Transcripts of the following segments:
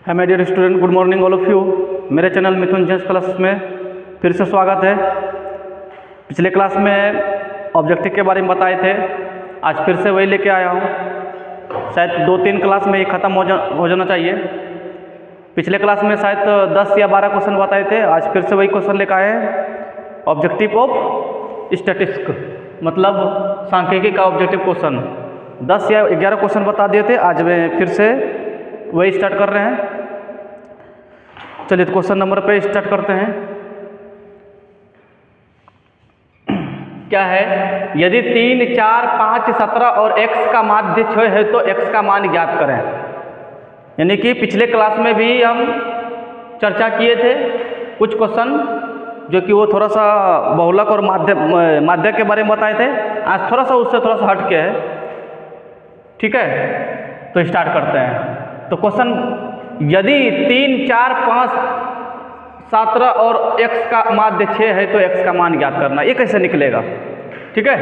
है my dear student, good morning all of you. मेरे channel Mithun जेस क्लास में फिर से स्वागत है। पिछले क्लास में ऑब्जेक्टिव के बारे में बताए थे, आज फिर से वही लेके आया हूँ। शायद 2-3 क्लास में ये ख़त्म हो जाना चाहिए। पिछले क्लास में शायद 10 या 12 क्वेश्चन बताए थे, आज फिर से वही क्वेश्चन लेकर आए हैं। ऑब्जेक्टिव ऑफ स्टैटिस्टिक्स मतलब सांख्यिकी का ऑब्जेक्टिव क्वेश्चन 10 या 11 क्वेश्चन बता दिए थे, आज मैं फिर से वही स्टार्ट कर रहे हैं। चलिए तो क्वेश्चन नंबर पे स्टार्ट करते हैं। क्या है, यदि 3, 4, 5, 17 और x का माध्य 6 है तो x का मान ज्ञात करें। यानी कि पिछले क्लास में भी हम चर्चा किए थे कुछ क्वेश्चन जो कि वो थोड़ा सा बहुलक और माध्य के बारे में बताए थे। आज थोड़ा सा उससे थोड़ा सा हट के है, ठीक है। तो स्टार्ट करते हैं। तो क्वेश्चन, यदि 3, 4, 5, 17 और x का माध्य 6 है तो x का मान ज्ञात करना। ये कैसे निकलेगा, ठीक है।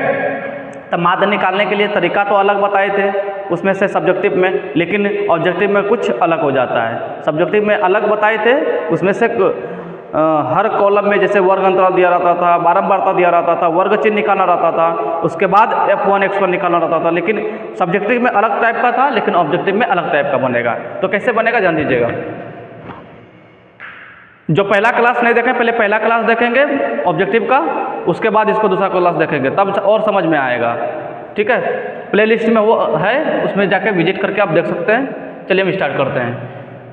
तो माध्य निकालने के लिए तरीका तो अलग बताए थे उसमें से सब्जेक्टिव में, लेकिन ऑब्जेक्टिव में कुछ अलग हो जाता है। सब्जेक्टिव में अलग बताए थे, उसमें से हर कॉलम में जैसे वर्ग अंतराल दिया रहता था, बारंबारता दिया रहता था, वर्ग चिन्ह निकालना रहता था, उसके बाद F1 X1 निकालना रहता था। लेकिन सब्जेक्टिव में अलग टाइप का था, लेकिन ऑब्जेक्टिव में अलग टाइप का बनेगा। तो कैसे बनेगा जान दीजिएगा। जो पहला क्लास नहीं देखें, पहले पहला क्लास देखेंगे ऑब्जेक्टिव का, उसके बाद इसको दूसरा क्लास देखेंगे, तब और समझ में आएगा, ठीक है। प्ले लिस्ट में वो है, उसमें जाके विजिट करके आप देख सकते हैं। चलिए हम स्टार्ट करते हैं।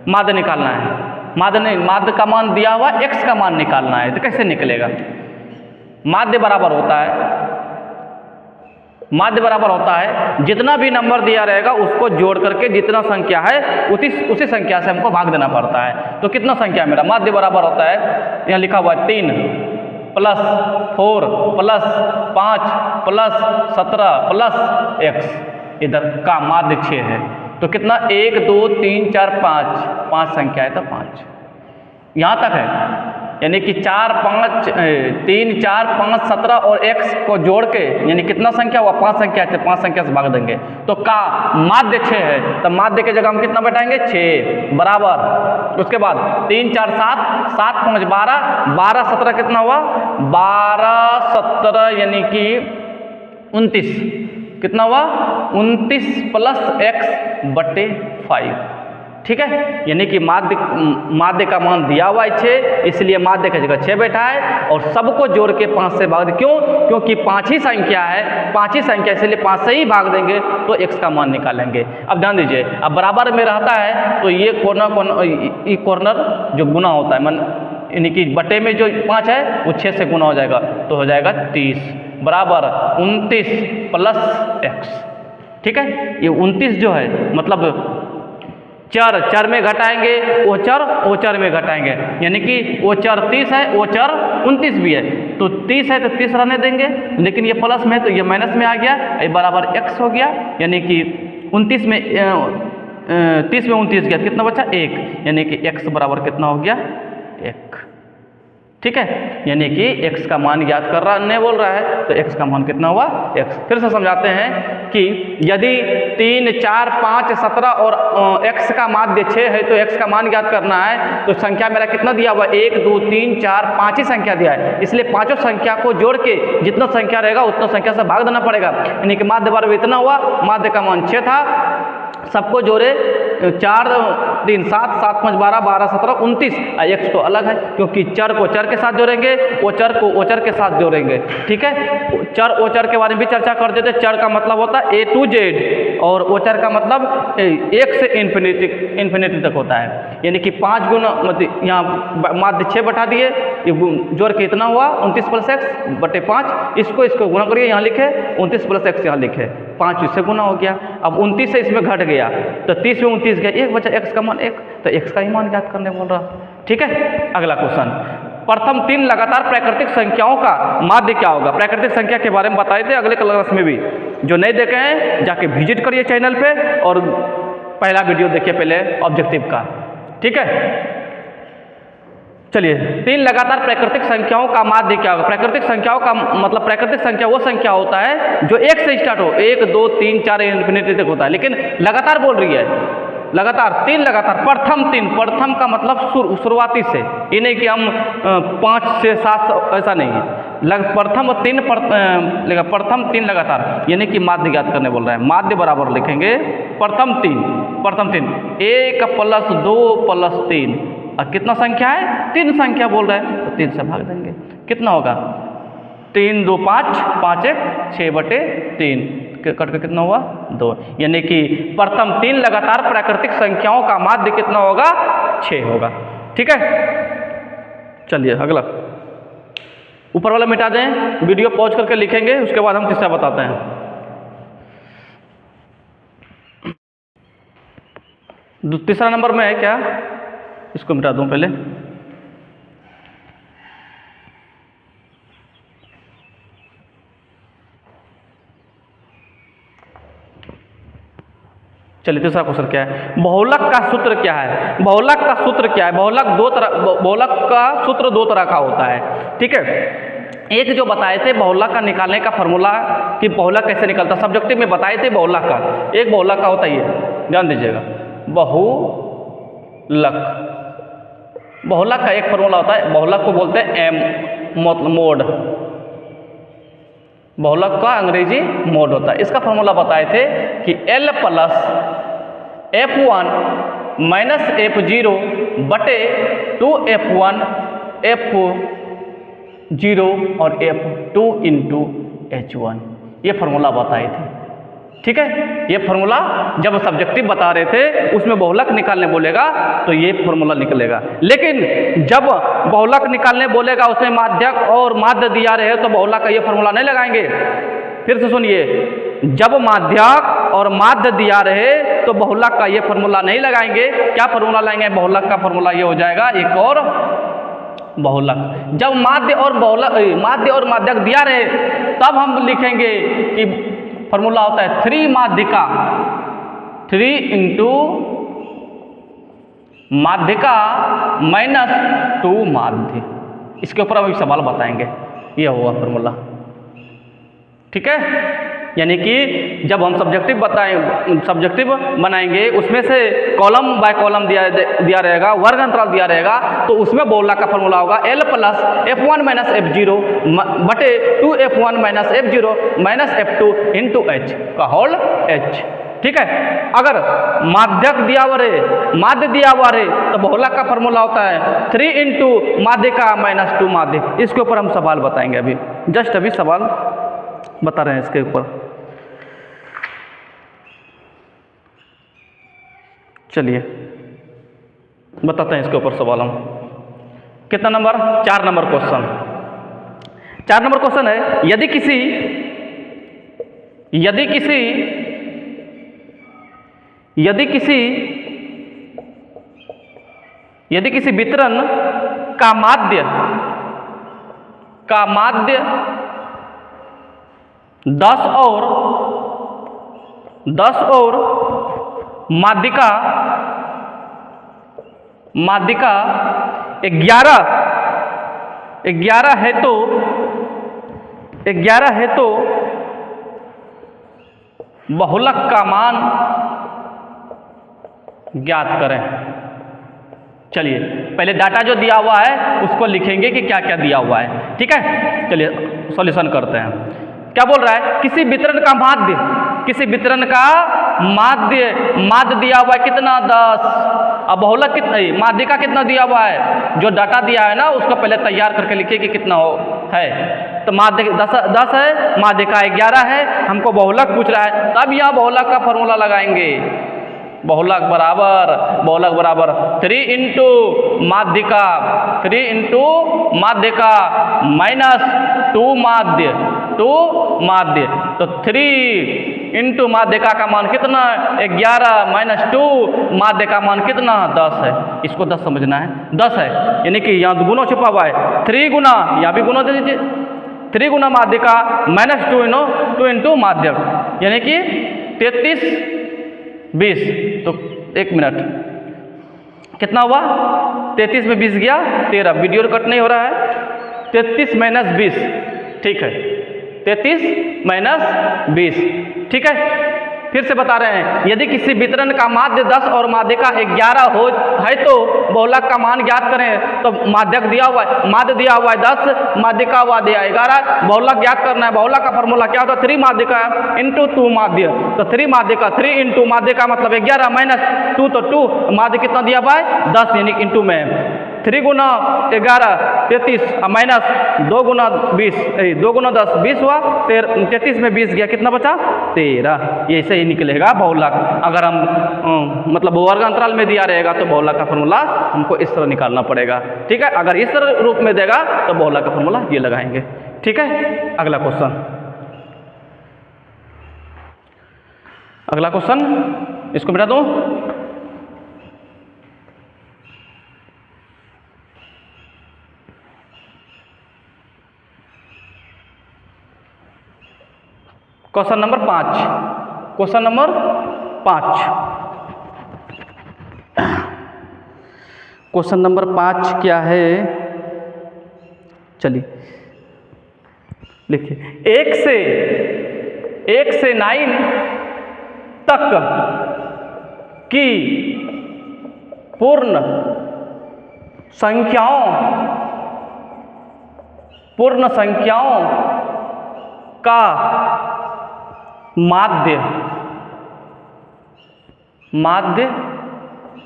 माध्य निकालना है। माध्य का मान दिया हुआ, x का मान निकालना है। तो कैसे निकलेगा। माध्य बराबर होता है जितना भी नंबर दिया रहेगा उसको जोड़ करके जितना संख्या है उसी संख्या से हमको भाग देना पड़ता है। तो कितना संख्या मेरा माध्य बराबर होता है, यहाँ लिखा हुआ है 3 + 4 + 5 + 17 + x। इधर का माध्य 6 है तो कितना 1 2 3 4 5 संख्या है तो 5 यहाँ तक है। यानी कि 3 4 5 17 और x को जोड़ के यानी कितना संख्या हुआ 5 संख्या है, 5 संख्या से भाग देंगे तो का माध्य 6 है। तो माध्य के जगह हम कितना बैठाएंगे 6 बराबर। उसके बाद 3 4 7 7 5 12 17 कितना हुआ 12 17 यानी कि 29 कितना हुआ 29 + x/5, ठीक है। यानी कि माध्य का मान दिया हुआ है 6, इसलिए माध्य की जगह 6 बैठा है और सबको जोड़ के 5 से भाग दे। क्यों? क्योंकि 5 ही संख्या है, 5 ही संख्या, इसलिए 5 से ही भाग देंगे तो x का मान निकालेंगे। अब ध्यान दीजिए, अब बराबर में रहता है तो ये कॉर्नर जो गुना होता है, यानी कि बटे में जो 5 है वो 6 से गुना हो जाएगा तो हो जाएगा 30 बराबर 29 + x, ठीक है। ये 29 जो है मतलब चर में घटाएंगे, वो चर में घटाएंगे, यानी कि वो चर 30 है, वो चर 29 भी है। तो 30 है तो 30 रहने देंगे, लेकिन ये प्लस में है तो ये माइनस में आ गया, ये बराबर x हो गया। यानी कि 29 में 30 में 29 गया, कितना बचा 1, यानी कि x बराबर कितना हो गया 1, ठीक है। यानी कि x का मान ज्ञात कर रहा नहीं बोल रहा है तो x का मान कितना हुआ x। फिर से समझाते हैं कि यदि 3 4 5 17 और x का माध्य 6 है तो x का मान ज्ञात करना है। तो संख्या मेरा कितना दिया हुआ 1 2 3 4 5 ही संख्या दिया है, इसलिए पांचों संख्या को जोड़ के जितना संख्या रहेगा उतना संख्या से भाग देना पड़ेगा। यानी कि माध्य बराबर इतना हुआ, माध्य का मान 6 था, सबको जोड़े 4 3 7 7 5 12 12 17 29। x तो अलग है क्योंकि चर को चर के साथ जोड़ेंगे, ओचर को ओचर के साथ जोड़ेंगे, ठीक है। चर ओचर के बारे में भी चर्चा कर देते। चर का मतलब होता है A to Z और ओचर का मतलब 1 से इन्फिनिटी तक होता है। यानी कि 5 गुना मतलब यहाँ माध्य 6 बैठा दिए, ये जोड़ के इतना हुआ 29 + x/5। इसको गुना करिए, यहाँ लिखे 29 + x, यहाँ लिखे 5 इससे गुना हो गया। अब 29 से इसमें घट गया तो 30 में 29 गया, 1 बचा, x का मान 1, तो x का ही मान ज्ञात करने बोल रहा, ठीक है। अगला क्वेश्चन, प्रथम 3 लगातार प्राकृतिक संख्याओं का माध्य क्या होगा। प्राकृतिक संख्या के बारे में बताए थे अगले क्लास में भी, जो नहीं देखे हैं जाके विजिट करिए चैनल पे और पहला वीडियो देखिए पहले ऑब्जेक्टिव का, ठीक है। चलिए, 3 लगातार प्राकृतिक संख्याओं का माध्य क्या होगा। प्राकृतिक संख्याओं का मतलब प्राकृतिक संख्या वो संख्या होता है जो 1 से स्टार्ट हो, 1 2 3 4 इन्फिनिटी तक होता है, लेकिन लगातार बोल रही है लगातार 3 लगातार, प्रथम 3, प्रथम का मतलब शुरुआती से, ये नहीं कि हम 5 से 7 ऐसा नहीं है, प्रथम 3 प्रथम 3 लगातार, यानी कि माध्य ज्ञात करने बोल रहा है। माध्य बराबर लिखेंगे प्रथम 3 1 + 2 + 3, और कितना संख्या है? 3 संख्या बोल रहा है, तो 3 से भाग देंगे, कितना होगा? 3 2 5, 5 1 6/3, कट के कितना हुआ? 2, यानी कि प्रथम 3 लगातार प्राकृतिक संख्याओं का माध्य कितना होगा? 6 होगा। ठीक है, चलिए अगला, ऊपर वाला मिटा दें, वीडियो पॉज करके लिखेंगे, उसके बाद हम तीसरा बताते हैं। तीसरा नंबर में है क्या? इसको मिटा दूं पहले। चलिए तीसरा क्वेश्चन क्या है? बहुलक का सूत्र क्या है? बहुलक का सूत्र क्या है? बहुलक का सूत्र 2 तरह का होता है। ठीक है, एक जो बताए थे बहुलक का निकालने का फॉर्मूला कि बहुलक कैसे निकलता, सब्जेक्टिव में बताए थे बहुलक का। एक बहुलक का होता है ये, ध्यान दीजिएगा, बहुलक का एक फॉर्मूला होता है, बहुलक को बोलते हैं मोड, बहुलक का अंग्रेजी मोड होता है। इसका फॉर्मूला बताए थे कि L + F1 - F0 बटे 2F1 F0 और F2 × H1, ये फॉर्मूला बताए थे। ठीक है, ये फॉर्मूला जब सब्जेक्टिव बता रहे थे उसमें बहुलक निकालने बोलेगा तो ये फॉर्मूला निकलेगा, लेकिन जब बहुलक निकालने बोलेगा उसमें माध्यक और माध्य दिया रहे तो बहुलक का ये फॉर्मूला नहीं लगाएंगे। फिर से सुनिए, जब माध्यक और माध्य दिया रहे तो बहुलक का ये फॉर्मूला नहीं लगाएंगे। क्या फॉर्मूला लाएंगे? बहुलक का फॉर्मूला ये हो जाएगा एक और बहुलक। जब माध्य और माध्यक दिया रहे तब हम लिखेंगे कि फॉर्मूला होता है 3 माध्यिका, 3 × माध्यिका - 2 माध्य। इसके ऊपर हम सवाल बताएंगे, ये हुआ फॉर्मूला। ठीक है, यानी कि जब हम सब्जेक्टिव बनाएंगे उसमें से कॉलम बाय कॉलम दिया रहेगा, वर्ग अंतराल दिया रहेगा, तो उसमें बहुलक का फॉर्मूला होगा L + F1 - F0 बटे 2F1 - F0 - F2 × H का होल H। ठीक है, अगर माध्यक दिया हुआ रहे तो बहुलक का फॉर्मूला होता है 3 × माध्यिका - 2 माध्य। इसके ऊपर हम सवाल बताएंगे, अभी जस्ट अभी सवाल बता रहे हैं इसके ऊपर। चलिए बताते हैं इसके ऊपर सवाल हम। कितना number? 4 number question. 4 number question है, यदि किसी वितरण का माध्य 10 और माध्यिका 11 है तो बहुलक का मान ज्ञात करें। चलिए पहले डाटा जो दिया हुआ है उसको लिखेंगे कि क्या क्या दिया हुआ है। ठीक है, चलिए सॉल्यूशन करते हैं। क्या बोल रहा है? किसी वितरण का माध्य दिया हुआ है कितना? 10। अब बहुलक कितना, माध्यिका कितना दिया हुआ है? जो डाटा दिया है ना उसको पहले तैयार करके लिखिए कि कितना है। तो माध्य 10 है, माध्यिका 11 है, हमको बहुलक पूछ रहा है, तब यहाँ बहुलक का फॉर्मूला लगाएंगे। बहुलक बराबर 3 × माध्यिका - 2 माध्य। तो 3 × माध्यिका का मान कितना? 11 - 2 माध्य का मान कितना? 10 है। इसको 10 समझना है, 10 है, यानी कि यहाँ गुना छुपा हुआ है, 3 गुना, यहाँ भी गुना दे दीजिए, 3 × माध्यिका - 2 × माध्यक, यानी कि 33 20। तो 1 मिनट, कितना हुआ? 33 में 20 गया 13। वीडियो कट नहीं हो रहा है। 33 - 20, ठीक है, 33 - 20, ठीक है। फिर से बता रहे हैं, यदि किसी वितरण का माध्य 10 और माध्यिका 11 हो है तो बहुलक का मान ज्ञात करें। तो माध्यक दिया हुआ है, माध्य दिया हुआ है 10, माध्यिका हुआ दिया 11, बहुलक ज्ञात करना है। बहुलक का फॉर्मूला क्या होता है? 3 माध्यिका इंटू 2 माध्य। तो 3 माध्यिका, 3 इंटू माध्यिका मतलब 11 माइनस 2, तो 2 माध्य कितना दिया हुआ है? 10, यानी इंटू में 3 गुना 11 33 माइनस 2 गुना 20, 2 गुना 10 20 हुआ, 33 में 20 गया, कितना बचा? 13। ये ऐसे ही निकलेगा बहुलक। अगर हम मतलब वर्ग अंतराल में दिया रहेगा तो बहुलक का फॉर्मूला हमको इस तरह निकालना पड़ेगा। ठीक है, अगर इस तरह रूप में देगा तो बहुलक का फॉर्मूला ये लगाएंगे। ठीक है, अगला क्वेश्चन, अगला क्वेश्चन इसको मिटा दूं। Question number 5, question number 5, question number 5 क्या है? चलिए लिखिए, 1 से 9 तक की पूर्ण संख्याओं का माध्य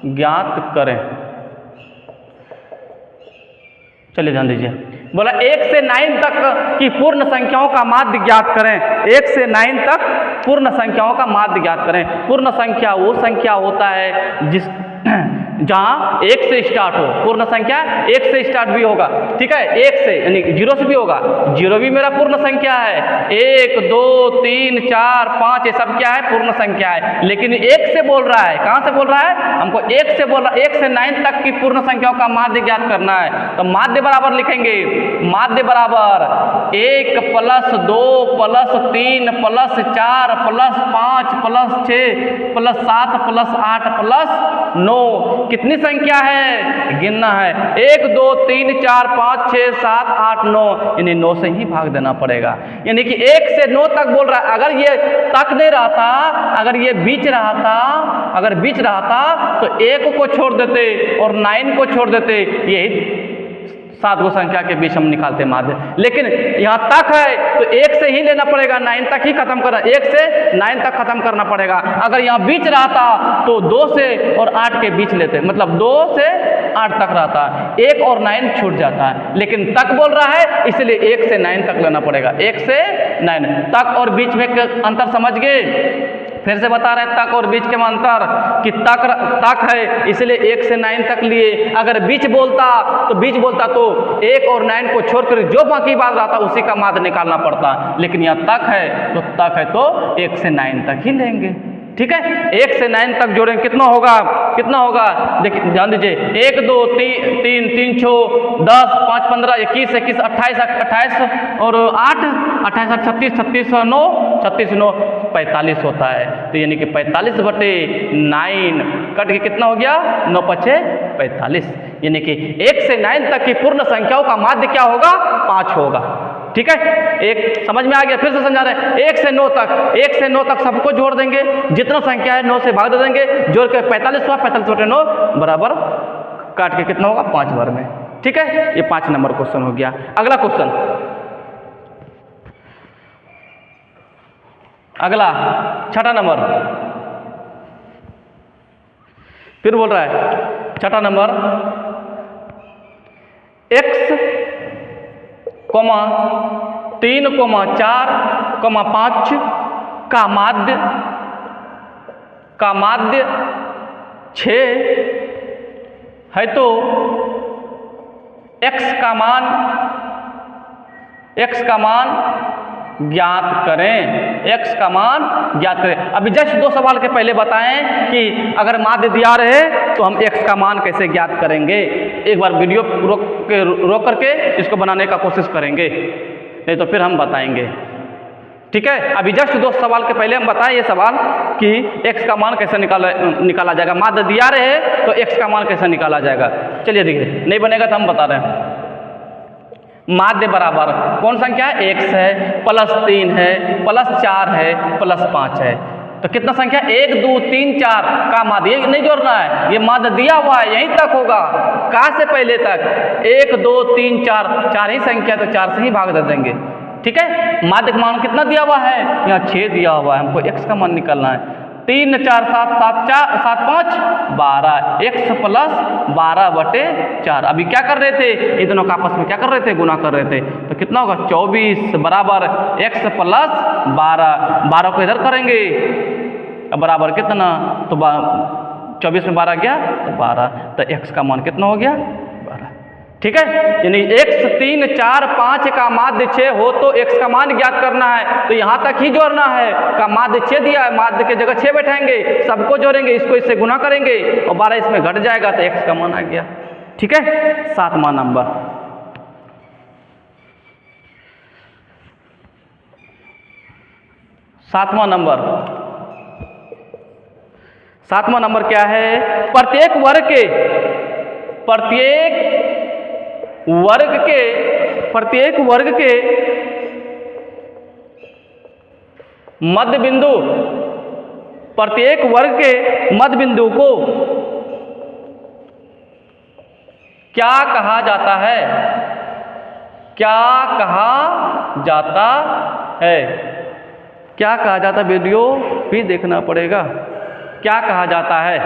ज्ञात करें। चलिए ध्यान दीजिए, बोला 1 से 9 तक की पूर्ण संख्याओं का माध्य ज्ञात करें। 1 से 9 तक पूर्ण संख्याओं का माध्य ज्ञात करें। पूर्ण संख्या वो संख्या होता है जिस जहाँ 1 से स्टार्ट हो। पूर्ण संख्या 1 से स्टार्ट भी होगा, ठीक है, 1 से यानी 0 से भी होगा। 0 भी मेरा पूर्ण संख्या है। 1 2 3 4 5 ये सब क्या है? पूर्ण संख्या है। लेकिन 1 से बोल रहा है, कहाँ से बोल रहा है? हमको 1 से बोल रहा है, 1 से 9 तक की पूर्ण संख्याओं का माध्य ज्ञात करना है। तो माध्य बराबर लिखेंगे, माध्य बराबर 1 + 2 + 3 + 4 + 5 + 6 + 7 + 8 + 9। कितनी संख्या है? गिनना है। 1 2 3 4 5 6 7 8 9, यानी 9 से ही भाग देना पड़ेगा। यानी कि 1 से 9 तक बोल रहा है। अगर ये तक नहीं रहता, अगर ये बीच रहा था, अगर बीच रहा था तो 1 को छोड़ देते और 9 को छोड़ देते, यही 7 गो संख्या के बीच हम निकालते माध्य। लेकिन यहाँ तक है तो 1 से ही लेना पड़ेगा, 9 तक ही खत्म करना, 1 से 9 तक खत्म करना पड़ेगा। अगर यहाँ बीच रहता तो 2 से और 8 के बीच लेते, मतलब 2 से 8 तक रहता, 1 और 9 छूट जाता है। लेकिन तक बोल रहा है इसलिए 1 से 9 तक लेना पड़ेगा। 1 से 9 तक और बीच में अंतर समझ गए? फिर से बता रहे हैं तक और बीच के अंतर कि तक है इसलिए 1 से 9 तक लिए। अगर बीच बोलता तो 1 और 9 को छोड़कर जो बाकी बात रहता उसी का माध्य निकालना पड़ता। लेकिन यहाँ तक है तो 1 से 9 तक ही लेंगे। ठीक है, 1 से 9 तक जोड़ेंगे, कितना होगा? देखिए ध्यान दीजिए, 1 2 3 3 6 10 5 15 21 21 28 और 8 28 8 36 36 9 36 9 45 होता है। तो यानी कि 45/9 कट के कितना हो गया? 9 × 5 = 45। यानी कि 1 से 9 तक की पूर्ण संख्याओं का माध्य क्या होगा? 5 होगा। ठीक है, एक समझ में आ गया? फिर से समझा रहे हैं, 1 से 9 तक सबको जोड़ देंगे, जितना संख्या है 9 से भाग दे देंगे, जोड़ के 45 हुआ, 45/9 बराबर काट के कितना होगा? 5 बार में। ठीक है, ये 5 नंबर क्वेश्चन हो गया। अगला क्वेश्चन, अगला 6ठा नंबर, फिर बोल रहा है 6ठा नंबर, x, 3, 4, 5 का माध्य 6 है तो x का मान ज्ञात करें। x का मान ज्ञात करें। अभी जस्ट 2 सवाल के पहले बताएं कि अगर माध्य दिया रहे तो हम x का मान कैसे ज्ञात करेंगे। एक बार वीडियो रोक करके इसको बनाने का कोशिश करेंगे, नहीं तो फिर हम बताएंगे। ठीक है, अभी जस्ट 2 सवाल के पहले हम बताएं ये सवाल कि x का मान कैसे निकाला जाएगा। माध्य दिया रहे तो x का मान कैसे निकाला जाएगा। चलिए देखिए, नहीं बनेगा तो हम बता रहे हैं। माध्य बराबर कौन संख्या है? x है, +3 है, +4 है, +5 है। तो कितना संख्या 1 2 3 4 का माध्य, ये नहीं जोड़ना है, ये माध्य दिया हुआ है यहीं तक होगा, का से पहले तक 1 2 3 4 चार ही संख्या, तो 4 से ही भाग दे देंगे। ठीक है, माध्य का मान कितना दिया हुआ है, यहाँ 6 दिया हुआ है, हमको x का मान निकालना है। 3 4 7 7 5 12, x प्लस 12/4। अभी क्या कर रहे थे, ये दोनों का आपस में क्या कर रहे थे, गुना कर रहे थे, तो कितना होगा 24 बराबर x प्लस 12 को इधर करेंगे बराबर कितना, तो 24 में 12 गया तो 12, तो x का मान कितना हो गया 12। ठीक है, यानी x 3 4 5 का माध्य 6 हो तो x का मान ज्ञात करना है, तो यहाँ तक ही जोड़ना है, का माध्य 6 दिया है, माध्य के जगह 6 बैठाएंगे, सबको जोड़ेंगे, इसको इससे गुना करेंगे और 12 इसमें घट जाएगा तो x का मान आ गया। ठीक है, 7वां नंबर। 7वां नंबर क्या है, प्रत्येक वर्ग के मध्य बिंदु को क्या कहा जाता है, क्या कहा जाता, वीडियो भी देखना पड़ेगा, क्या कहा जाता है।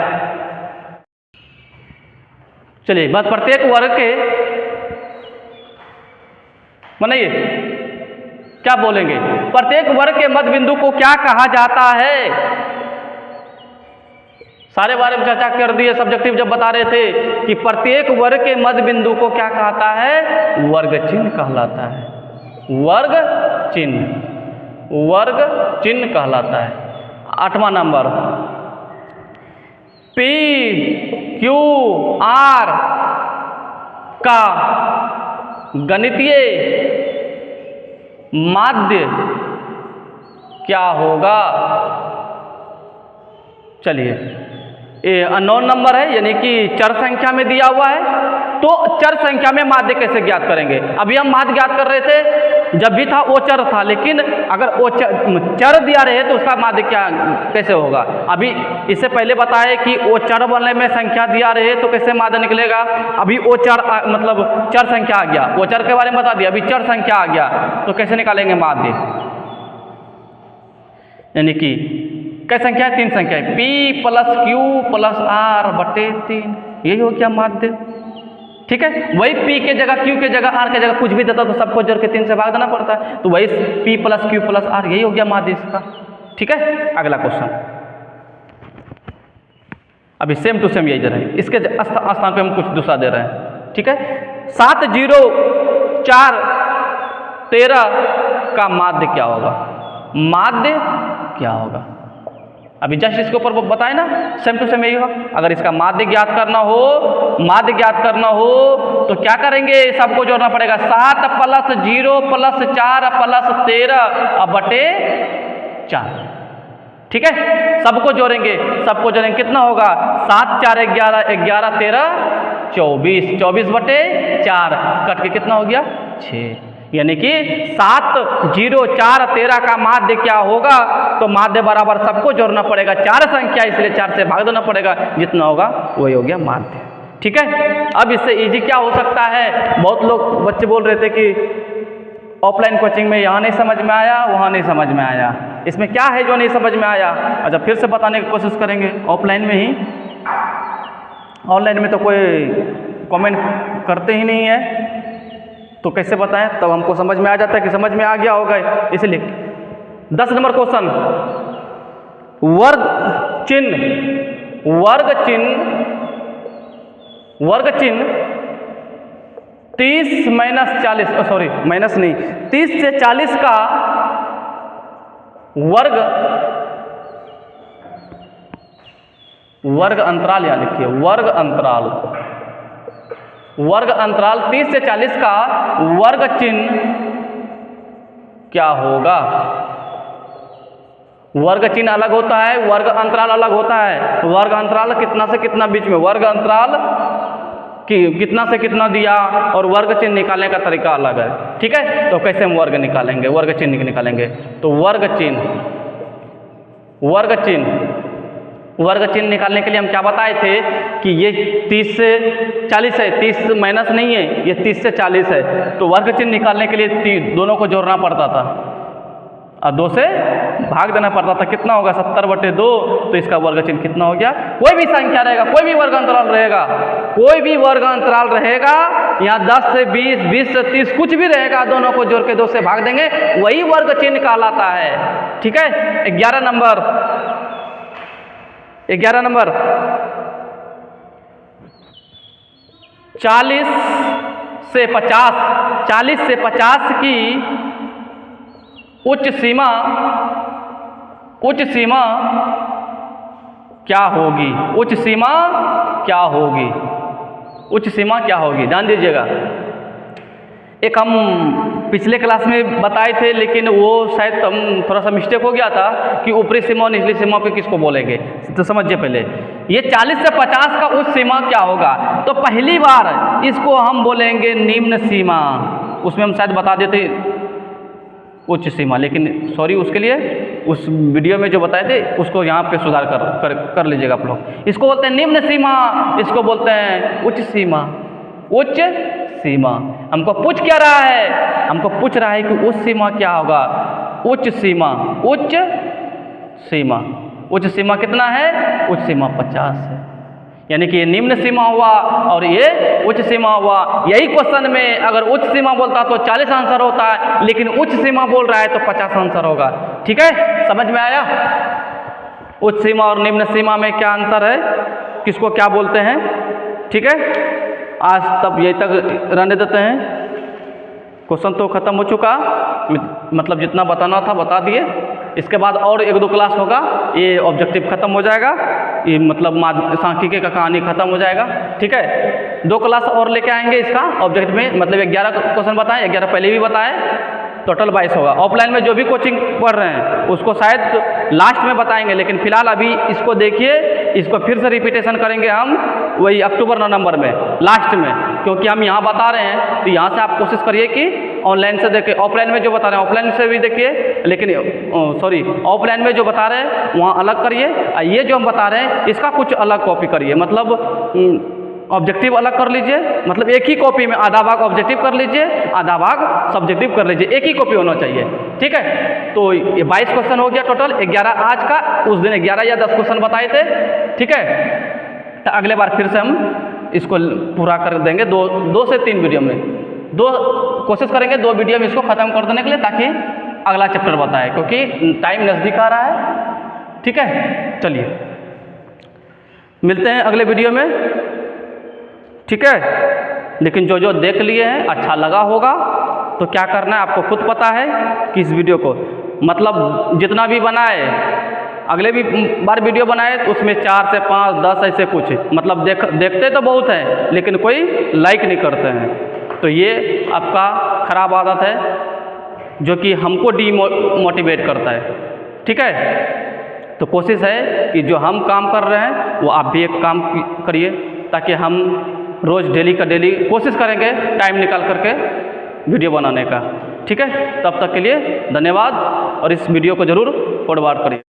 चलिए बात, प्रत्येक वर्ग के बनाइए, क्या बोलेंगे, प्रत्येक वर्ग के मध्य बिंदु को क्या कहा जाता है। सारे बारे में चर्चा कर दिए, सब्जेक्टिव जब बता रहे थे कि प्रत्येक वर्ग के मध्य बिंदु को क्या कहता है, वर्ग चिन्ह कहलाता है, वर्ग चिन्ह कहलाता है। 8वां नंबर, P Q R का गणितीय माध्य क्या होगा। चलिए, ये अननोन नंबर है, यानी कि चर संख्या में दिया हुआ है, तो चर संख्या में माध्य कैसे ज्ञात करेंगे। अभी हम माध्य ज्ञात कर रहे थे, जब भी था वो चर था, लेकिन अगर वो चर दिया रहे तो उसका माध्य क्या कैसे होगा। अभी इससे पहले बताया कि वो चर बनने में संख्या दिया रहे तो कैसे माध्य निकलेगा। अभी वो चर मतलब चर संख्या आ गया, वो चर के बारे में बता दिया, अभी चर संख्या आ गया तो कैसे निकालेंगे माध्य, यानी कि क्या संख्या है, 3 संख्या है, P + Q + R/3, यही हो गया माध्य। ठीक है, वही P के जगह Q के जगह R के जगह कुछ भी देता तो सबको जोड़ के 3 से भाग देना पड़ता है, तो वही P + Q + R, यही हो गया माध्य इसका। ठीक है, अगला क्वेश्चन, अभी सेम टू सेम यही दे रहे हैं, इसके स्थान पे हम कुछ दूसरा दे रहे हैं। ठीक है, 7 0 4 13 का माध्य क्या होगा, माध्य क्या होगा। अभी जस्ट इसके ऊपर बताए ना, सेम टू सेम यही होगा। अगर इसका माध्य ज्ञात करना हो तो क्या करेंगे, सबको जोड़ना पड़ेगा, 7 + 0 + 4 + 13/4। ठीक है, सबको जोड़ेंगे, कितना होगा, 7 4 11 11 13 24, 24/4 कट के कितना हो गया 6, यानी कि 7 0 4 13 का माध्य क्या होगा, तो माध्य बराबर सबको जोड़ना पड़ेगा, 4 संख्या इसलिए 4 से भाग देना पड़ेगा, जितना होगा वही हो गया माध्य। ठीक है, अब इससे इजी क्या हो सकता है, बहुत लोग बच्चे बोल रहे थे कि ऑफलाइन कोचिंग में यहाँ नहीं समझ में आया, वहाँ नहीं समझ में आया, इसमें क्या है जो नहीं समझ में आया। अच्छा, फिर से बताने की कोशिश करेंगे ऑफलाइन में ही। ऑनलाइन में तो कोई कमेंट करते ही नहीं है, तो कैसे बताएं, तब हमको समझ में आ जाता है कि समझ में आ गया होगा, इसलिए 10 नंबर क्वेश्चन, वर्ग चिन्ह 30 से 40 का वर्ग अंतराल, यहाँ लिखिए वर्ग अंतराल 30 से 40 का वर्ग चिन्ह क्या होगा। वर्ग चिन्ह अलग होता है, वर्ग अंतराल अलग होता है। वर्ग अंतराल कितना से कितना बीच में, वर्ग अंतराल कि कितना से कितना दिया, और वर्ग चिन्ह निकालने का तरीका अलग है। ठीक है, तो कैसे हम वर्ग निकालेंगे, वर्ग चिन्ह निकालेंगे, तो वर्ग चिन्ह वर्ग चिन्ह निकालने के लिए हम क्या बताए थे कि ये 30 से 40 है, 30 माइनस नहीं है, ये 30 से 40 है, तो वर्ग चिन्ह निकालने के लिए दोनों को जोड़ना पड़ता था और 2 से भाग देना पड़ता था। कितना होगा 70/2, तो इसका वर्ग चिन्ह कितना हो गया। कोई भी संख्या रहेगा, कोई भी वर्ग अंतराल रहेगा, कोई भी वर्ग अंतराल रहेगा, यहाँ 10 से 20, 20 से 30 कुछ भी रहेगा, दोनों को जोड़ के 2 से भाग देंगे, वही वर्ग चिन्ह कहलाता है। ठीक है। 11 नंबर 40 से 50 की उच्च सीमा क्या होगी? उच्च सीमा क्या होगी ध्यान दीजिएगा। एक हम पिछले क्लास में बताए थे, लेकिन वो शायद हम थोड़ा सा मिस्टेक हो गया था कि ऊपरी सीमा और निचली सीमा पे किसको बोलेंगे, तो समझिए पहले। ये 40 से 50 का उच्च सीमा क्या होगा, तो पहली बार इसको हम बोलेंगे निम्न सीमा। उसमें हम शायद बता देते उच्च सीमा, लेकिन सॉरी उसके लिए, उस वीडियो में जो बताए थे उसको यहाँ पे सुधार कर लीजिएगा आप लोग। इसको बोलते हैं निम्न सीमा, इसको बोलते हैं उच्च सीमा। हमको पूछ क्या रहा है? हमको पूछ रहा है कि उच्च सीमा क्या होगा। उच्च सीमा कितना है? उच्च सीमा 50 है, यानी कि ये निम्न सीमा हुआ और ये उच्च सीमा हुआ। यही क्वेश्चन में अगर उच्च सीमा बोलता तो 40 आंसर होता है, लेकिन उच्च सीमा बोल रहा है तो 50 आंसर होगा। ठीक है, समझ में आया? उच्च सीमा और निम्न सीमा में क्या अंतर है, किसको क्या बोलते हैं। ठीक है, आज तब यही तक रहने देते हैं। क्वेश्चन तो ख़त्म हो चुका, मतलब जितना बताना था बता दिए। इसके बाद और 1-2 क्लास होगा, ये ऑब्जेक्टिव ख़त्म हो जाएगा, ये मतलब सांख्यिकी का कहानी ख़त्म हो जाएगा। ठीक है, 2 क्लास और लेके आएंगे इसका ऑब्जेक्टिव में, मतलब 11 क्वेश्चन बताएं, 11 पहले भी बताएं, टोटल 22 होगा। ऑफलाइन में जो भी कोचिंग पढ़ रहे हैं उसको शायद लास्ट में बताएंगे, लेकिन फिलहाल अभी इसको देखिए, इसको फिर से रिपीटेशन करेंगे हम वही अक्टूबर-नवंबर में लास्ट में, क्योंकि हम यहाँ बता रहे हैं तो यहाँ से आप कोशिश करिए कि ऑनलाइन से देखें। ऑफलाइन में जो बता रहे हैं ऑफलाइन से भी देखिए, लेकिन ऑफलाइन में जो बता रहे हैं वहाँ अलग करिए, ये जो हम बता रहे हैं इसका कुछ अलग कॉपी करिए, मतलब ऑब्जेक्टिव अलग कर लीजिए, मतलब एक ही कॉपी में आधा भाग ऑब्जेक्टिव कर लीजिए, आधा भाग सब्जेक्टिव कर लीजिए, एक ही कॉपी होना चाहिए। ठीक है, तो ये 22 क्वेश्चन हो गया टोटल। 11 आज का, उस दिन 11 या 10 क्वेश्चन बताए थे। ठीक है, तो अगले बार फिर से हम इसको पूरा कर देंगे 2 से 3 वीडियो में। कोशिश करेंगे 2 वीडियो में इसको ख़त्म कर देने के लिए, ताकि अगला चैप्टर बताए, क्योंकि टाइम नज़दीक आ रहा है। ठीक है, चलिए मिलते हैं अगले वीडियो में। ठीक है, लेकिन जो देख लिए हैं अच्छा लगा होगा तो क्या करना है आपको खुद पता है कि इस वीडियो को मतलब जितना भी बनाए, अगले भी बार वीडियो बनाए तो उसमें 4 से 5, 10 ऐसे कुछ, मतलब देखते तो बहुत हैं लेकिन कोई लाइक नहीं करते हैं। तो ये आपका खराब आदत है जो कि हमको डीमोटिवेट करता है। ठीक है, तो कोशिश है कि जो हम काम कर रहे हैं वो आप भी एक काम करिए, ताकि हम रोज़ डेली का डेली कोशिश करेंगे टाइम निकाल करके वीडियो बनाने का। ठीक है, तब तक के लिए धन्यवाद, और इस वीडियो को ज़रूर फॉरवर्ड करिए।